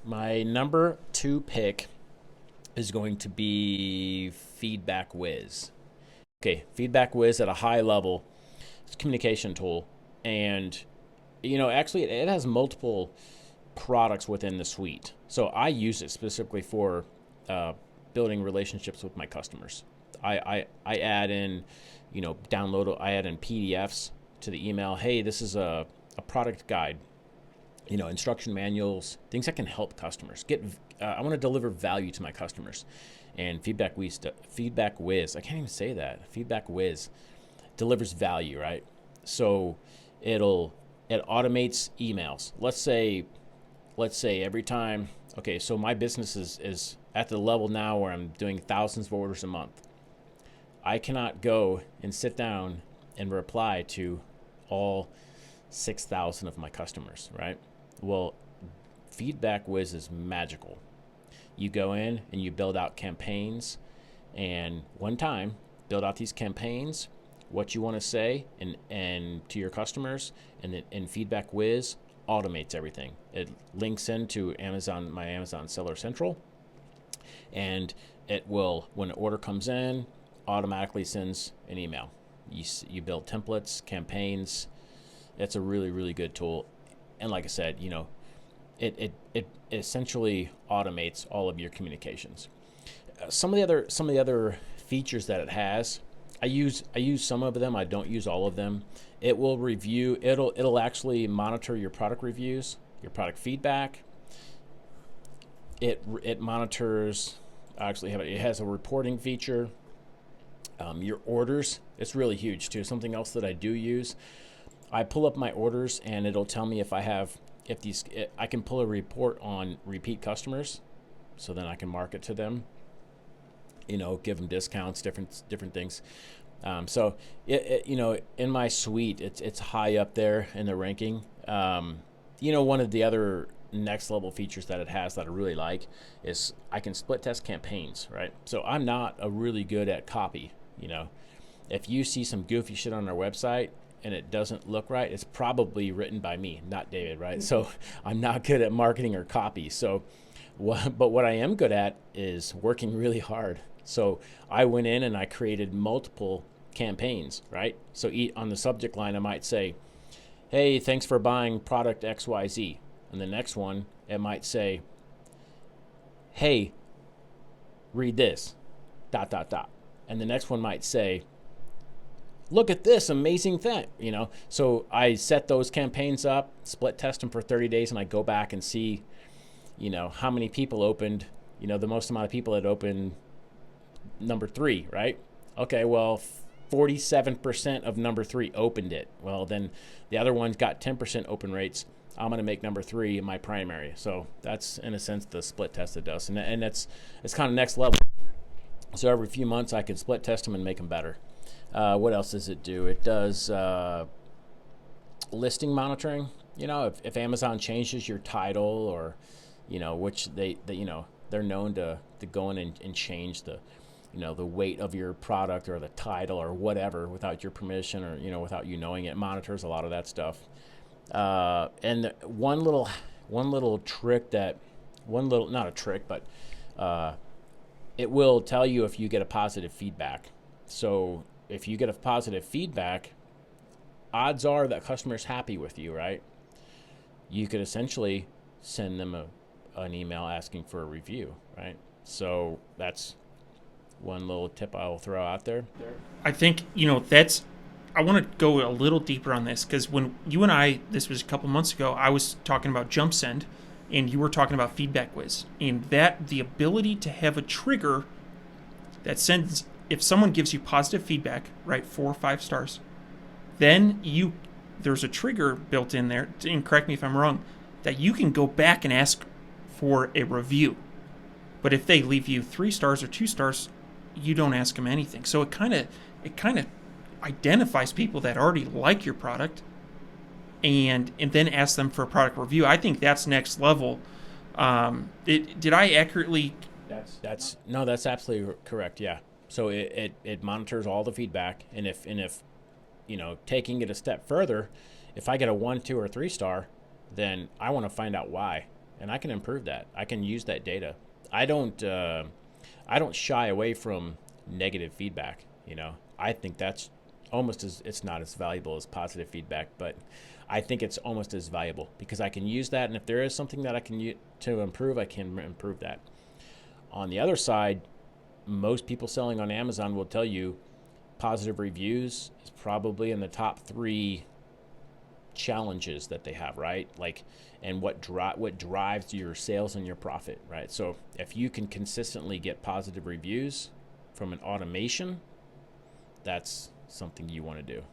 My number two pick is going to be Feedback Whiz. Okay, Feedback Whiz at a high level. It's a communication tool, and actually, it has multiple products within the suite. So I use it specifically for building relationships with my customers. I add in, I add in PDFs to the email. Hey, this is a product guide, instruction manuals, things that can help customers get. I want to deliver value to my customers, and Feedback Whiz. I can't even say that. Feedback Whiz delivers value, right? So it automates emails. Let's say every time. Okay, so my business is at the level now where I'm doing thousands of orders a month. I cannot go and sit down and reply to all 6,000 of my customers, right? Well, Feedback Whiz is magical. You go in and you build out campaigns, and one time build out these campaigns, what you want to say and to your customers, and Feedback Whiz automates everything. It links into my Amazon Seller Central, and it will, when an order comes in, automatically sends an email. You build templates, campaigns. It's a really, really good tool. And like I said, it essentially automates all of your communications. Some of the other features that it has, I use some of them. I don't use all of them. It will review. It'll actually monitor your product reviews, your product feedback. It monitors. Actually, it has a reporting feature. Your orders. It's really huge too. Something else that I do use. I pull up my orders and it'll tell me I can pull a report on repeat customers, so then I can market to them. Give them discounts, different things. So in my suite, it's high up there in the ranking. One of the other next level features that it has that I really like is I can split test campaigns, right? So I'm not really good at copy. If you see some goofy shit on our website and it doesn't look right, it's probably written by me, not David, right? So I'm not good at marketing or copy. So, but what I am good at is working really hard. So I went in and I created multiple campaigns, right? So on the subject line, I might say, hey, thanks for buying product XYZ. And the next one, it might say, hey, read this, ... And the next one might say, look at this amazing thing, So I set those campaigns up, split test them for 30 days, and I go back and see, how many people opened, the most amount of people that opened number 3, right? Okay, well, 47% of number 3 opened it. Well, then the other one's got 10% open rates. I'm going to make number 3 my primary. So that's, in a sense, the split test it does. And it's kind of next level. So every few months I can split test them and make them better. What else does it do? It does listing monitoring. If Amazon changes your title, or, which they're known to go in and change the weight of your product or the title or whatever without your permission, or, without you knowing it. It monitors a lot of that stuff. And one little trick not a trick, but it will tell you if you get a positive feedback. So if you get a positive feedback, odds are that customer's happy with you, right? You could essentially send them an email asking for a review, right? So that's one little tip I'll throw out there. I think, I want to go a little deeper on this, because when you and I, this was a couple months ago, I was talking about Jump Send, and you were talking about Feedback Whiz, and that the ability to have a trigger that sends, if someone gives you positive feedback, right, 4 or 5 stars, then there's a trigger built in there, and correct me if I'm wrong, that you can go back and ask for a review. But if they leave you 3 stars or 2 stars, you don't ask them anything. So it kind of identifies people that already like your product, and then ask them for a product review. I think that's next level. Did I accurately? That's absolutely correct. Yeah. So it monitors all the feedback, and if taking it a step further, if I get a 1, 2, or 3 star, then I want to find out why. and I can improve that. I can use that data. I don't shy away from negative feedback. I think that's almost as, it's not as valuable as positive feedback, but I think it's almost as valuable because I can use that, and if there is something that I can use to improve, I can improve that. On the other side, most people selling on Amazon will tell you positive reviews is probably in the top 3 challenges that they have, right? Like, and what drives your sales and your profit, right? So if you can consistently get positive reviews from an automation, that's something you want to do.